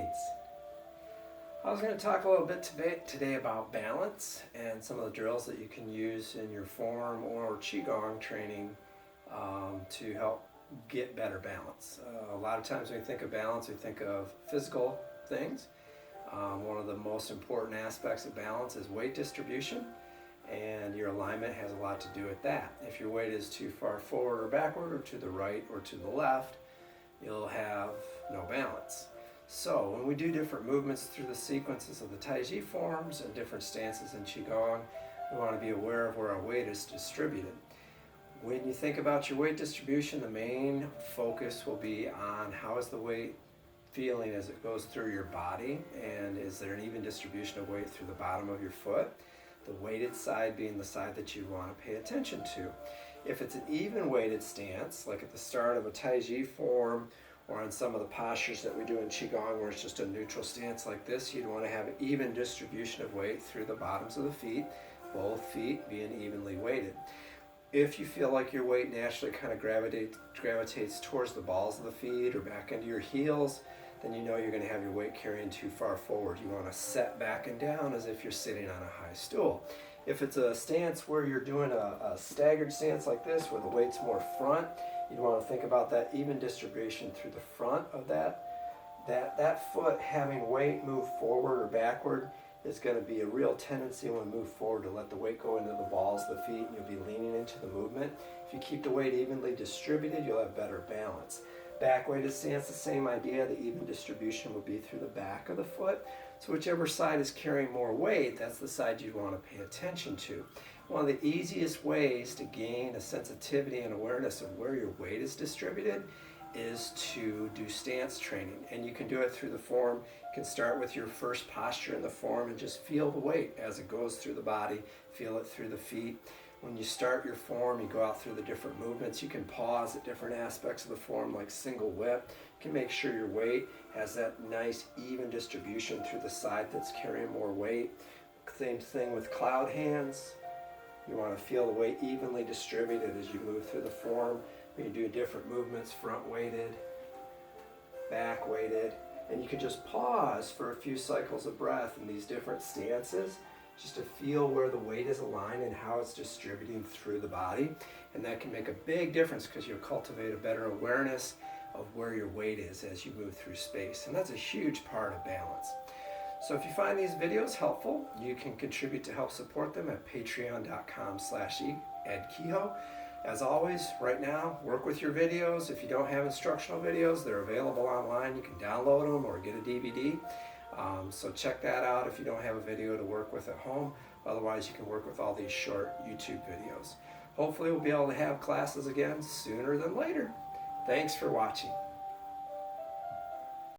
Greetings. I was going to talk a little bit today about balance and some of the drills that you can use in your form or Qigong training to help get better balance. A lot of times when we think of balance, we think of physical things. One of the most important aspects of balance is weight distribution, and your alignment has a lot to do with that. If your weight is too far forward or backward or to the right or to the left, you'll have no balance. So when we do different movements through the sequences of the Tai Chi forms and different stances in Qigong, we want to be aware of where our weight is distributed. When you think about your weight distribution, the main focus will be on how is the weight feeling as it goes through your body, and is there an even distribution of weight through the bottom of your foot, the weighted side being the side that you want to pay attention to. If it's an even weighted stance, like at the start of a Tai Chi form or on some of the postures that we do in Qigong where it's just a neutral stance like this, you'd want to have an even distribution of weight through the bottoms of the feet, both feet being evenly weighted. If you feel like your weight naturally kind of gravitates towards the balls of the feet or back into your heels, then you know you're going to have your weight carrying too far forward. You want to set back and down as if you're sitting on a high stool. If it's a stance where you're doing a staggered stance like this, where the weight's more front, you'd want to think about that even distribution through the front of that foot having weight move forward or backward is going to be a real tendency when we move forward to let the weight go into the balls of the feet, and you'll be leaning into the movement. If you keep the weight evenly distributed, you'll have better balance. Back weighted stance, the same idea. The even distribution will be through the back of the foot. So whichever side is carrying more weight, that's the side you'd want to pay attention to. One of the easiest ways to gain a sensitivity and awareness of where your weight is distributed is to do stance training. And you can do it through the form. You can start with your first posture in the form and just feel the weight as it goes through the body. Feel it through the feet. When you start your form, you go out through the different movements. You can pause at different aspects of the form, like single whip. You can make sure your weight has that nice even distribution through the side that's carrying more weight. Same thing with cloud hands. You want to feel the weight evenly distributed as you move through the form. When you do different movements, front weighted, back weighted, and you can just pause for a few cycles of breath in these different stances just to feel where the weight is aligned and how it's distributing through the body. And that can make a big difference because you'll cultivate a better awareness of where your weight is as you move through space. And that's a huge part of balance. So if you find these videos helpful, you can contribute to help support them at patreon.com/edkehoe. As always, right now, work with your videos. If you don't have instructional videos, they're available online. You can download them or get a DVD. So check that out if you don't have a video to work with at home. Otherwise, you can work with all these short YouTube videos. Hopefully, we'll be able to have classes again sooner than later. Thanks for watching.